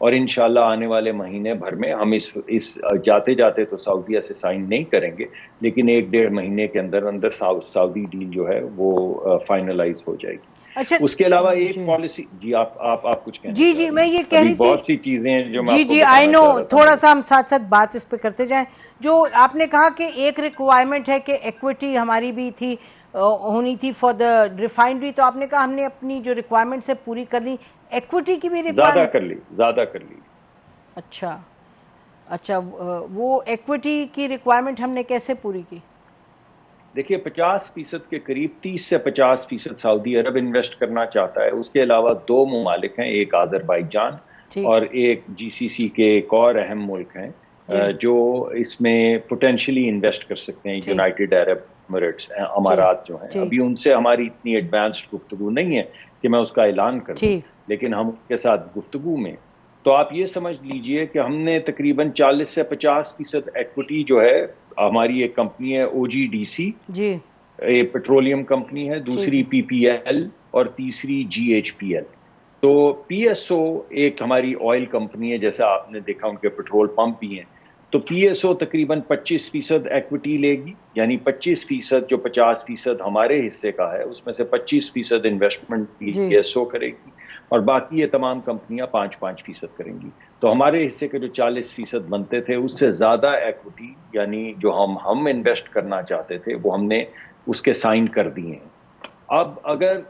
اور انشاءاللہ آنے والے مہینے بھر میں ہم اس جاتے جاتے تو سعودیہ سے سائن نہیں کریں گے، لیکن 1-1.5 مہینے کے اندر اندر سعودی ڈیل جو ہے وہ فائنلائز ہو جائے گی۔ اچھا، اس کے علاوہ ایک پالیسی، جی آپ کچھ کہنا جی میں یہ کہہ رہی تھی، بہت سی چیزیں ہیں جو میں آپ کو جی آئی نو، تھوڑا سا ہم ساتھ ساتھ بات اس پہ کرتے جائیں۔ جو آپ نے کہا کہ ایک ریکوائرمنٹ ہے کہ ایکویٹی ہماری بھی تھی ہونی تھی فار دا ریفائنری، تو آپ نے کہا ہم نے اپنی جو ریکوائرمنٹ سے پوری کر لی، ایکویٹی کی بھی ریکوائرمنٹ زیادہ کر لی۔ اچھا، وہ ایکویٹی کی ریکوائرمنٹ ہم نے کیسے پوری کی؟ دیکھیے 50% کے قریب 30 سے 50% سعودی عرب انویسٹ کرنا چاہتا ہے۔ اس کے علاوہ 2 ممالک ہیں، ایک آذربائیجان اور ایک جی سی سی کے ایک اور اہم ملک ہیں جو اس میں پوٹینشلی انویسٹ کر سکتے ہیں، یونائٹڈ عرب ایمریٹس، امارات جو ہیں۔ ابھی ان سے ہماری اتنی ایڈوانسڈ گفتگو نہیں ہے کہ میں اس کا اعلان کروں، لیکن ہم ان کے ساتھ گفتگو میں، تو آپ یہ سمجھ لیجئے کہ ہم نے تقریباً 40 سے 50% ایکوٹی جو ہے، ہماری ایک کمپنی ہے او جی ڈی سی، ایک پیٹرولیم کمپنی ہے، دوسری پی پی ایل اور تیسری جی ایچ پی ایل۔ تو پی ایس او ایک ہماری آئل کمپنی ہے، جیسا آپ نے دیکھا ان کے پیٹرول پمپ بھی ہیں، تو پی ایس او تقریباً 25% ایکوٹی لے گی، یعنی 25% جو 50% ہمارے حصے کا ہے اس میں سے 25% انویسٹمنٹ پی ایس او کرے گی، اور باقی یہ تمام کمپنیاں 5% کریں گی۔ تو ہمارے حصے کے جو 40% بنتے تھے اس سے زیادہ ایکوٹی، یعنی جو ہم انویسٹ کرنا چاہتے تھے وہ ہم نے اس کے سائن کر دیے ہیں۔ اب اگر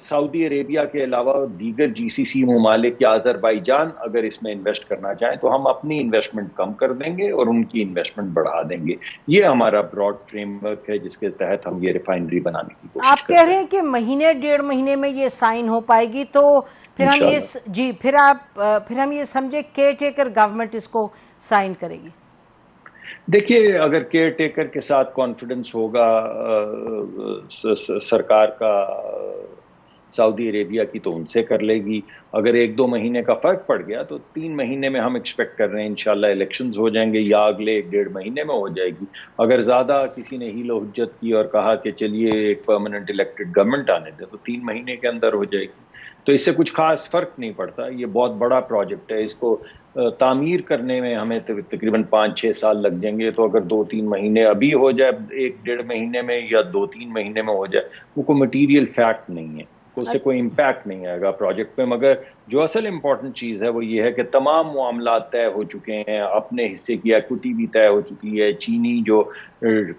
سعودی عربیہ کے علاوہ دیگر جی سی سی ممالک یا آذربائیجان اگر اس میں انویسٹ کرنا چاہیں تو ہم اپنی انویسٹمنٹ کم کر دیں گے اور ان کی انویسٹمنٹ بڑھا دیں گے۔ یہ ہمارا براڈ فریم ورک ہے جس کے تحت ہم یہ ریفائنری بنانے کی کوشش کرتے ہیں۔ آپ کہہ رہے ہیں کہ مہینے 1.5 مہینے میں یہ سائن ہو پائے گی، تو پھر ہم یہ پھر ہم یہ سمجھے کیئر ٹیکر گورنمنٹ اس کو سائن کرے گی؟ دیکھیے اگر کیئر ٹیکر کے ساتھ کانفیڈنس ہوگا سرکار کا سعودی عربیہ کی تو ان سے کر لے گی۔ اگر 1-2 مہینے کا فرق پڑ گیا تو 3 مہینے میں ہم ایکسپیکٹ کر رہے ہیں انشاءاللہ الیکشنز ہو جائیں گے، یا اگلے 1-1.5 مہینے میں ہو جائے گی۔ اگر زیادہ کسی نے ہیل و حجت کی اور کہا کہ چلیے ایک پرماننٹ الیکٹڈ گورنمنٹ آنے دے تو 3 مہینے کے اندر ہو جائے گی۔ تو اس سے کچھ خاص فرق نہیں پڑتا۔ یہ بہت بڑا پروجیکٹ ہے، اس کو تعمیر کرنے میں ہمیں تقریباً 5-6 سال لگ جائیں گے۔ تو اگر 2-3 مہینے ابھی ہو جائے، 1-1.5 مہینے میں یا 2-3 مہینے میں ہو جائے، وہ کوئی مٹیریل فیکٹ نہیں ہے، اس سے کوئی امپیکٹ نہیں آئے گا پروجیکٹ پہ۔ مگر جو اصل امپورٹنٹ چیز ہے وہ یہ ہے کہ تمام معاملات طے ہو چکے ہیں، اپنے حصے کی ایکوٹی بھی طے ہو چکی ہے، چینی جو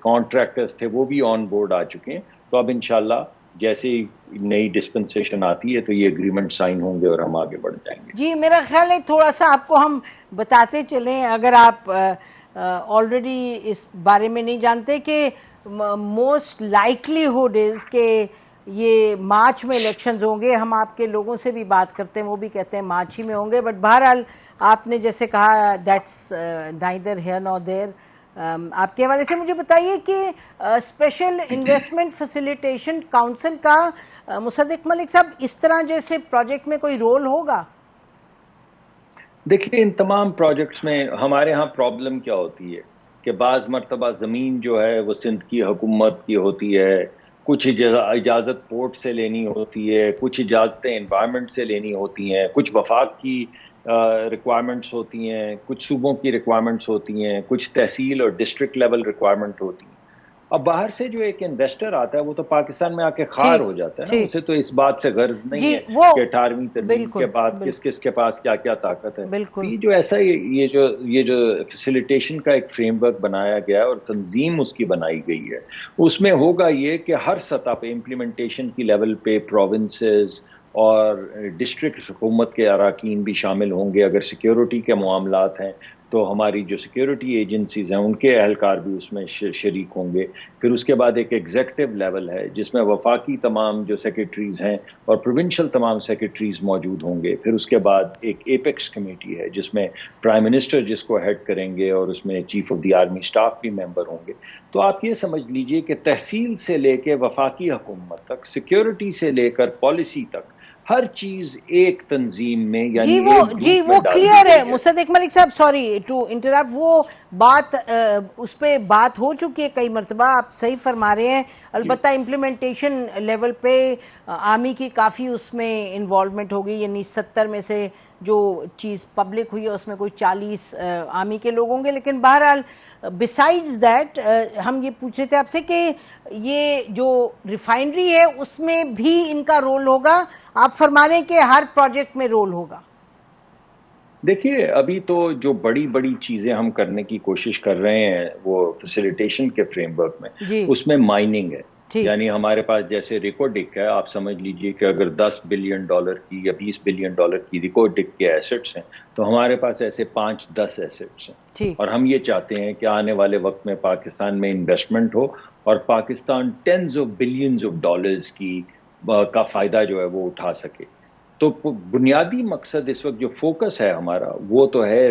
کانٹریکٹرز تھے وہ بھی آن بورڈ آ چکے ہیں۔ تو اب انشاءاللہ جیسے ہی نئی ڈسپنسیشن آتی ہے تو یہ اگریمنٹ سائن ہوں گے اور ہم آگے بڑھ جائیں گے۔ جی میرا خیال ہے تھوڑا سا آپ کو ہم بتاتے چلیں، اگر آپ آلریڈی اس بارے میں نہیں جانتے، کہ موسٹ لائکلی ہوڈ از کہ یہ مارچ میں الیکشنز ہوں گے۔ ہم آپ کے لوگوں سے بھی بات کرتے ہیں، وہ بھی کہتے ہیں مارچ ہی میں ہوں گے، بٹ بہرحال آپ نے جیسے کہا دیٹس نائدر ہیئر نور دیر۔ آپ کے حوالے سے مجھے بتائیے کہ اسپیشل انویسٹمنٹ فیسیلیٹیشن کاؤنسل کا مصدق ملک صاحب اس طرح جیسے پروجیکٹ میں کوئی رول ہوگا؟ دیکھیے ان تمام پروجیکٹس میں ہمارے ہاں پرابلم کیا ہوتی ہے کہ بعض مرتبہ زمین جو ہے وہ سندھ کی حکومت کی ہوتی ہے، کچھ اجازت پورٹ سے لینی ہوتی ہے، کچھ اجازتیں انوائرمنٹ سے لینی ہوتی ہیں، کچھ وفاق کی ریکوائرمنٹس ہوتی ہیں، کچھ صوبوں کی ریکوائرمنٹس ہوتی ہیں، کچھ تحصیل اور ڈسٹرکٹ لیول ریکوائرمنٹ ہوتی ہیں۔ اب باہر سے جو ایک انویسٹر آتا ہے وہ تو پاکستان میں آ کے خار ہو جاتا ہے نا، اسے تو اس بات سے غرض نہیں ہے کہ 18ویں ترمیم کے بعد کس کس کے پاس کیا کیا طاقت ہے۔ یہ جو ایسا یہ جو فیسیلیٹیشن کا ایک فریم ورک بنایا گیا ہے اور تنظیم اس کی بنائی گئی ہے، اس میں ہوگا یہ کہ ہر سطح پہ امپلیمنٹیشن کی لیول پہ پروونسز اور ڈسٹرکٹ حکومت کے اراکین بھی شامل ہوں گے۔ اگر سیکیورٹی کے معاملات ہیں تو ہماری جو سیکیورٹی ایجنسیز ہیں ان کے اہلکار بھی اس میں شریک ہوں گے۔ پھر اس کے بعد ایک ایگزیکٹو لیول ہے جس میں وفاقی تمام جو سیکرٹریز ہیں اور پروونشل تمام سیکرٹریز موجود ہوں گے۔ پھر اس کے بعد ایک ایپیکس کمیٹی ہے جس میں پرائم منسٹر جس کو ہیڈ کریں گے اور اس میں chief of the army staff بھی ممبر ہوں گے۔ تو آپ یہ سمجھ لیجئے کہ تحصیل سے لے کے وفاقی حکومت تک، سیکیورٹی سے لے کر پالیسی تک، ہر چیز ایک تنظیم میں، یعنی جی وہ کلیئر ہے مصدق ملک صاحب، سوری ٹو انٹرپٹ، وہ بات اس پہ بات ہو چکی ہے کئی مرتبہ، آپ صحیح فرما رہے ہیں۔ البتہ امپلیمنٹیشن لیول پہ آرمی کی کافی اس میں انوالومنٹ ہوگی، یعنی 70 میں سے جو چیز پبلک ہوئی ہے اس میں کوئی 40 آرمی کے لوگ ہوں گے. لیکن بہرحال بسائڈز دیٹ ہم یہ پوچھ رہے تھے آپ سے کہ یہ جو ریفائنری ہے اس میں بھی ان کا رول ہوگا. آپ فرما رہے ہیں کہ ہر پروجیکٹ میں رول ہوگا. دیکھیے ابھی تو جو بڑی بڑی چیزیں ہم کرنے کی کوشش کر رہے ہیں وہ فیسیلیٹیشن کے فریم ورک میں, اس میں مائننگ ہے. یعنی ہمارے پاس جیسے ریکوڈک ہے, آپ سمجھ لیجئے کہ اگر $10 بلین کی یا $20 بلین کی ریکوڈک کے ایسٹس ہیں تو ہمارے پاس ایسے 5-10 ایسٹس ہیں. اور ہم یہ چاہتے ہیں کہ آنے والے وقت میں پاکستان میں انویسٹمنٹ ہو اور پاکستان $10 بلین کا فائدہ جو ہے وہ اٹھا سکے. تو بنیادی مقصد اس وقت جو فوکس ہے ہمارا وہ تو ہے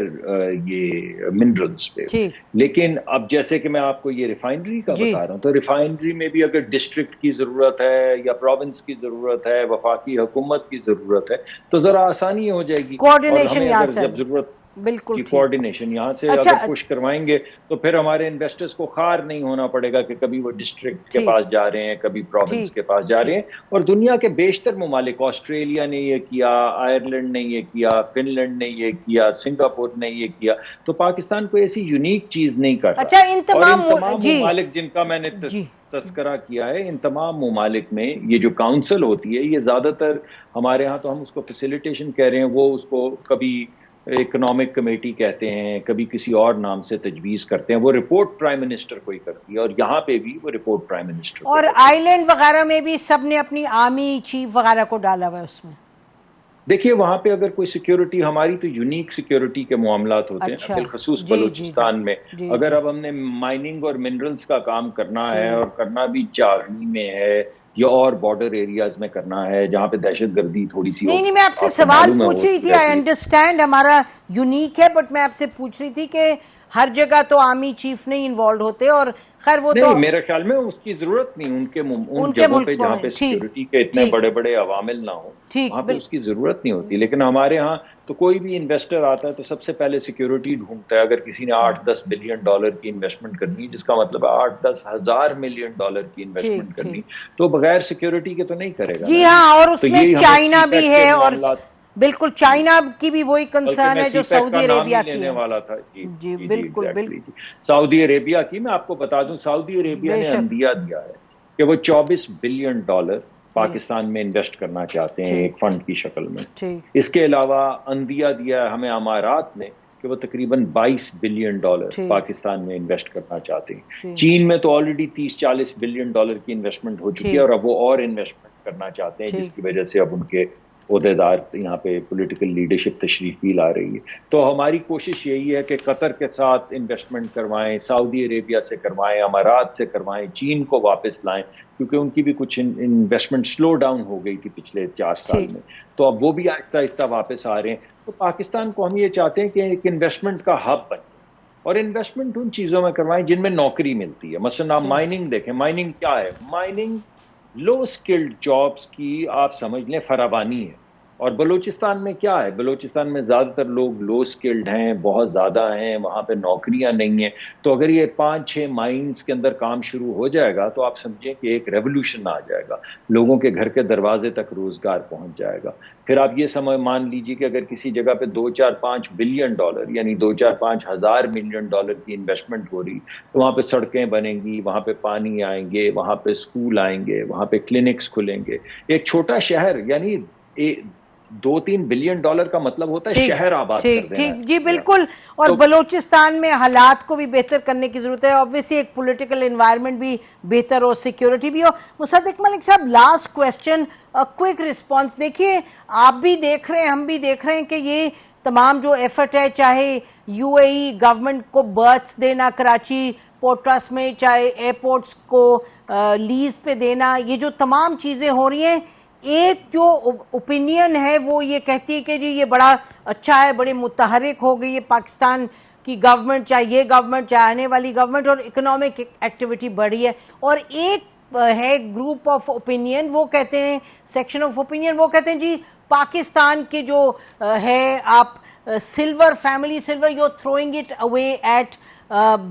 یہ منرلز پہ. لیکن اب جیسے کہ میں آپ کو یہ ریفائنری کا بتا رہا ہوں تو ریفائنری میں بھی اگر ڈسٹرکٹ کی ضرورت ہے یا پروونس کی ضرورت ہے, وفاقی حکومت کی ضرورت ہے تو ذرا آسانی ہو جائے گی. کوآرڈینیشن یہاں سے جب ضرورت بالکل کوآرڈینیشن یہاں سے اگر پش کروائیں گے تو پھر ہمارے انویسٹرز کو خار نہیں ہونا پڑے گا کہ کبھی وہ ڈسٹرکٹ کے پاس جا رہے ہیں, کبھی پروونس کے پاس جا رہے ہیں. اور دنیا کے بیشتر ممالک, آسٹریلیا نے یہ کیا, آئرلینڈ نے یہ کیا, فن لینڈ نے یہ کیا, سنگاپور نے یہ کیا, تو پاکستان کوئی ایسی یونیک چیز نہیں کرتا. اور ان تمام ممالک جن کا میں نے تذکرہ کیا ہے, ان تمام ممالک میں یہ جو کاؤنسل ہوتی ہے یہ زیادہ تر ہمارے ہاں تو ہم اس کو فیسیلیٹیشن کہہ رہے ہیں, وہ اس کو کبھی اکنامک کمیٹی کہتے ہیں, کبھی کسی اور نام سے تجویز کرتے ہیں. وہ رپورٹ پرائم منسٹر کو ہی کرتی ہے اور یہاں پہ بھی وہ رپورٹ پرائم منسٹر. اور آئی لینڈ وغیرہ میں بھی سب نے اپنی آرمی چیف وغیرہ کو ڈالا ہوا ہے اس میں. دیکھیے وہاں پہ اگر کوئی سیکیورٹی, ہماری تو یونیک سیکیورٹی کے معاملات ہوتے ہیں بالخصوص بلوچستان میں. اگر اب ہم نے مائننگ اور منرلز کا کام کرنا ہے اور کرنا بھی چارنی میں ہے یا اور بارڈر ایریاز میں کرنا ہے جہاں پہ دہشت گردی تھوڑی سی نہیں میں آپ سے سوال پوچھ رہی تھی. آئی انڈرسٹینڈ ہمارا یونیک ہے, بٹ میں آپ سے پوچھ رہی تھی کہ ہر جگہ تو آرمی چیف نہیں انوالوڈ ہوتے. اور خیر وہ تو میرے خیال میں اس کی ضرورت نہیں, ان جگہوں پہ جہاں پہ سیکیورٹی کے اتنے بڑے بڑے عوامل نہ ہوں وہاں پہ اس کی ضرورت نہیں ہوتی. لیکن ہمارے ہاں تو کوئی بھی انویسٹر آتا ہے تو سب سے پہلے سیکیورٹی ڈھونڈتا ہے. اگر کسی نے $8-10 بلین کی انویسٹمنٹ کرنی, جس کا مطلب ہے $8-10 ہزار ملین کی انویسٹمنٹ کرنی, تو بغیر سیکیورٹی کے تو نہیں کرے گا. جی ہاں, اور اس میں چائنا بھی ہے, اور بالکل چائنا کی بھی وہی کنسرن ہے جو سعودی عربیہ کی ہے. والا تھا جی بالکل بالکل. سعودی عربیہ کی میں آپ کو بتا دوں, سعودی عربیہ نے عندیہ دیا ہے کہ وہ $24 بلین پاکستان میں انویسٹ کرنا چاہتے ہیں ایک فنڈ کی شکل میں. اس کے علاوہ عندیہ دیا ہے ہمیں امارات نے کہ وہ تقریباً $22 بلین پاکستان میں انویسٹ کرنا چاہتے ہیں. چین میں تو آلریڈی $30-40 بلین کی انویسٹمنٹ ہو چکی ہے اور اب وہ اور انویسٹمنٹ کرنا چاہتے ہیں, جس کی وجہ سے اب ان کے عہدیدار یہاں پہ پولیٹیکل لیڈرشپ تشریف بھی لا رہی ہے. تو ہماری کوشش یہی ہے کہ قطر کے ساتھ انویسٹمنٹ کروائیں, سعودی عربیہ سے کروائیں, امارات سے کروائیں, چین کو واپس لائیں, کیونکہ ان کی بھی کچھ انویسٹمنٹ سلو ڈاؤن ہو گئی تھی پچھلے 4 سال میں, تو اب وہ بھی آہستہ آہستہ واپس آ رہے ہیں. تو پاکستان کو ہم یہ چاہتے ہیں کہ ایک انویسٹمنٹ کا ہب بنے, اور انویسٹمنٹ ان چیزوں میں کروائیں جن میں نوکری ملتی ہے. مثلا آپ مائننگ دیکھیں, مائننگ کیا ہے؟ مائننگ لو سکلڈ جابز کی آپ سمجھ لیں فراوانی ہے. اور بلوچستان میں کیا ہے؟ بلوچستان میں زیادہ تر لوگ لو سکلڈ ہیں, بہت زیادہ ہیں, وہاں پہ نوکریاں نہیں ہیں. تو اگر یہ 5-6 مائنز کے اندر کام شروع ہو جائے گا تو آپ سمجھیں کہ ایک ریولوشن آ جائے گا, لوگوں کے گھر کے دروازے تک روزگار پہنچ جائے گا. پھر آپ یہ مان لیجیے کہ اگر کسی جگہ پہ $2-4-5 بلین یعنی $2-4-5 ہزار ملین کی انویسٹمنٹ ہو رہی, تو وہاں پہ سڑکیں بنیں گی, وہاں پہ پانی آئیں گے, وہاں پہ اسکول آئیں گے, وہاں پہ کلینکس کھلیں گے. ایک چھوٹا شہر یعنی $2-3 بلین کا مطلب ہوتا ہے شہر آباد کر دینا. جی بالکل. اور بلوچستان میں حالات کو بھی بہتر کرنے کی ضرورت ہے, obviously ایک پولیٹیکل انوائرمنٹ بھی بہتر ہو, سیکیورٹی بھی ہو. مصدق ملک صاحب, لاسٹ کویسچن, کوئک رسپانس. دیکھیے آپ بھی دیکھ رہے ہیں, ہم بھی دیکھ رہے ہیں کہ یہ تمام جو ایفرٹ ہے, چاہے UAE گورنمنٹ کو برتھس دینا کراچی پورٹ ٹرسٹ میں, چاہے ایئرپورٹس کو لیز پہ دینا, یہ جو تمام چیزیں ہو رہی ہیں, ایک جو اوپینین ہے وہ یہ کہتی ہے کہ جی یہ بڑا اچھا ہے, بڑے متحرک ہو گئی ہے پاکستان کی گورنمنٹ, چاہے یہ گورنمنٹ چاہے آنے والی گورنمنٹ, اور اکنامک ایکٹیویٹی بڑھی ہے. اور ایک ہے گروپ آف اوپینین, وہ کہتے ہیں, سیکشن آف اوپینین, وہ کہتے ہیں جی پاکستان کے جو ہے آپ silver, family silver, you throwing it away at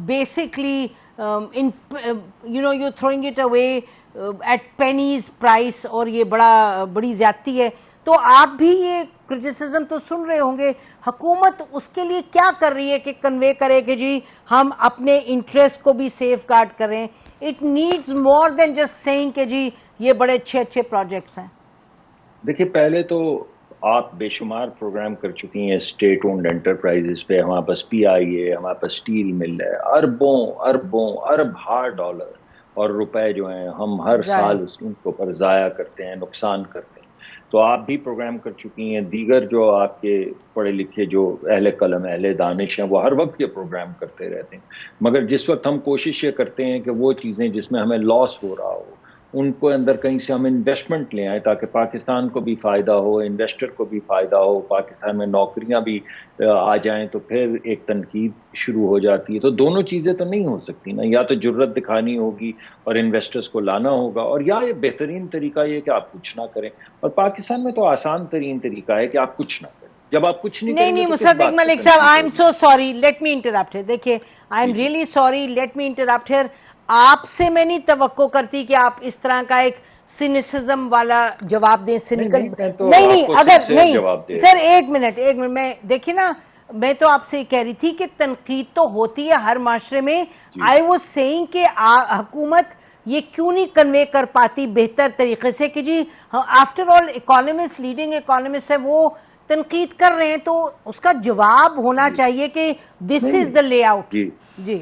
basically you throwing it away at pennies price, اور یہ بڑی زیادتی ہے. تو آپ بھی یہ کرٹیسزم تو سن رہے ہوں گے, حکومت اس کے لیے کیا کر رہی ہے کہ کنوے کرے کہ جی ہم اپنے انٹرسٹ کو بھی سیف گارڈ کریں؟ It needs more than just saying کہ جی یہ بڑے اچھے پروجیکٹس ہیں. دیکھیے, پہلے تو آپ بے شمار پروگرام کر چکی ہیں اسٹیٹ اونڈ انٹرپرائزز پہ. ہمارے پاس پی آئی ہے, ہمارے پاس اسٹیل مل ہے, ارب $1 اور روپے جو ہیں ہم ہر سال ان کے اوپر ضائع کرتے ہیں, نقصان کرتے ہیں. تو آپ بھی پروگرام کر چکی ہیں. دیگر جو آپ کے پڑھے لکھے جو اہل قلم اہل دانش ہیں وہ ہر وقت یہ پروگرام کرتے رہتے ہیں. مگر جس وقت ہم کوشش یہ کرتے ہیں کہ وہ چیزیں جس میں ہمیں لاس ہو رہا ہو ان کو اندر کہیں سے ہم انویسٹمنٹ لے آئیں تاکہ پاکستان کو بھی فائدہ ہو, انویسٹر کو بھی فائدہ ہو, پاکستان میں نوکریاں بھی آ جائیں, تو پھر ایک تنقید شروع ہو جاتی ہے. تو دونوں چیزیں تو نہیں ہو سکتی نا, یا تو جرت دکھانی ہوگی اور انویسٹرز کو لانا ہوگا, اور یا یہ بہترین طریقہ یہ کہ آپ کچھ نہ کریں. اور پاکستان میں تو آسان ترین طریقہ ہے کہ آپ کچھ نہ کریں. جب آپ کچھ نہیں کریں گے تو مصدق ملک صاحب, I am so sorry, let me interrupt. دیکھیے, I am really sorry, let me interrupt here. آپ سے میں نہیں توقع کرتی کہ آپ اس طرح کا ایک سینیسزم والا جواب دیں. نہیں, اگر نہیں سر, ایک منٹ, میں دیکھیں نا, میں تو آپ سے کہہ رہی تھی کہ تنقید تو ہوتی ہے ہر معاشرے میں. آئی واز سیئنگ کہ حکومت یہ کیوں نہیں کنوے کر پاتی بہتر طریقے سے کہ جی after all economist, leading economist ہے, وہ تنقید کر رہے ہیں تو اس کا جواب ہونا چاہیے کہ دس از دا لے آؤٹ. جی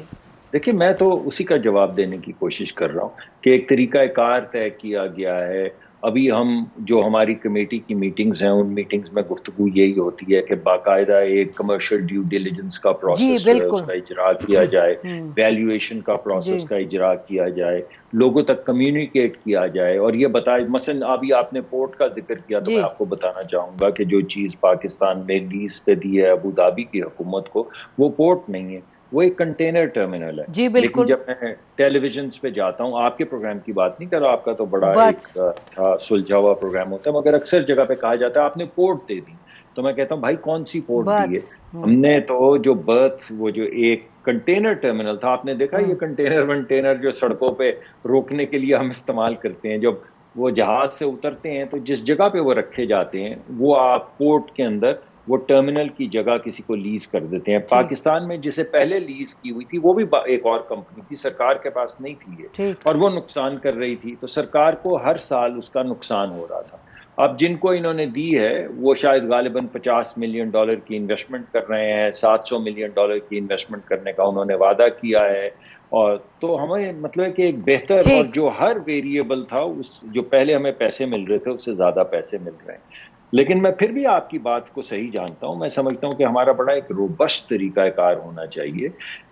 دیکھیے, میں تو اسی کا جواب دینے کی کوشش کر رہا ہوں کہ ایک طریقہ کار طے کیا گیا ہے. ابھی ہم جو ہماری کمیٹی کی میٹنگز ہیں ان میٹنگز میں گفتگو یہی ہوتی ہے کہ باقاعدہ ایک کمرشل ڈیو ڈیلیجنس کا پروسیس اس کا اجرا کیا جائے, ویلیویشن کا پروسیس کا اجرا کیا جائے, لوگوں تک کمیونیکیٹ کیا جائے. اور یہ بتائے, مثلا ابھی آپ نے پورٹ کا ذکر کیا تو میں آپ کو بتانا چاہوں گا کہ جو چیز پاکستان نے لیز پہ دی ہے ابو دھابی کی حکومت کو, وہ پورٹ نہیں ہے, وہ ایک کنٹینر ٹرمینل ہے. لیکن جب میں ٹیلی ویژنز پہ جاتا ہوں, آپ کے پروگرام کی بات نہیں کر رہا, آپ کا تو بڑا ایک سلجھا ہوا پروگرام ہوتا ہے, مگر اکثر جگہ پہ کہا جاتا ہے آپ نے پورٹ دے دی. تو میں کہتا ہوں بھائی کون سی پورٹ دی ہے؟ ہم نے تو جو وہ جو ایک کنٹینر ٹرمینل تھا, آپ نے دیکھا یہ کنٹینر جو سڑکوں پہ روکنے کے لیے ہم استعمال کرتے ہیں, جب وہ جہاز سے اترتے ہیں تو جس جگہ پہ وہ رکھے جاتے ہیں وہ آپ پورٹ کے اندر وہ ٹرمینل کی جگہ کسی کو لیز کر دیتے ہیں. پاکستان میں جسے پہلے لیز کی ہوئی تھی وہ بھی ایک اور کمپنی تھی, سرکار کے پاس نہیں تھی یہ, اور وہ نقصان کر رہی تھی, تو سرکار کو ہر سال اس کا نقصان ہو رہا تھا. اب جن کو انہوں نے دی ہے وہ شاید غالباً $50 ملین کی انویسٹمنٹ کر رہے ہیں, $700 ملین کی انویسٹمنٹ کرنے کا انہوں نے وعدہ کیا ہے. اور تو ہمیں مطلب ہے کہ ایک بہتر, اور جو ہر ویریبل تھا اس جو پہلے ہمیں پیسے مل رہے تھے اس سے زیادہ پیسے مل رہے ہیں. لیکن میں پھر بھی آپ کی بات کو صحیح جانتا ہوں. میں سمجھتا ہوں کہ ہمارا بڑا ایک روبسٹ طریقہ کار ہونا چاہیے,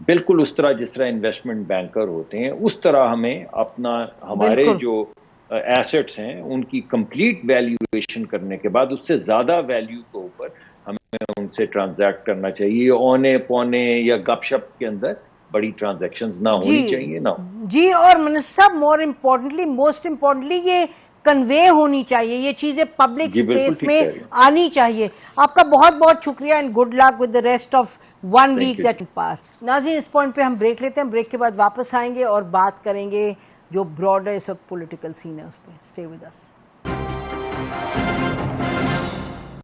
بالکل اس طرح جس طرح انویسٹمنٹ بینکر ہوتے ہیں اس طرح ہمیں اپنا ہمارے جو ایسٹس ہیں ان کی کمپلیٹ ویلیویشن کرنے کے بعد اس سے زیادہ ویلیو کے اوپر ہمیں ان سے ٹرانزیکٹ کرنا چاہیے. اونے پونے یا گپ شپ کے اندر بڑی ٹرانزیکشنز نہ ہونی چاہیے. نہ جی, اور منصب موسٹ امپورٹنٹلی یہ کنوے ہونی چاہیے, یہ چیزیں پبلک سپیس میں آنی چاہیے. آپ کا بہت بہت شکریہ, and good luck with the rest of 1 week that par. ناظرین, اس پوائنٹ پہ ہم بریک لیتے ہیں, بریک کے بعد واپس آئیں گے اور بات کریں گے جو براڈر اس وقت پولیٹیکل سین ہے اس پہ. Stay with us.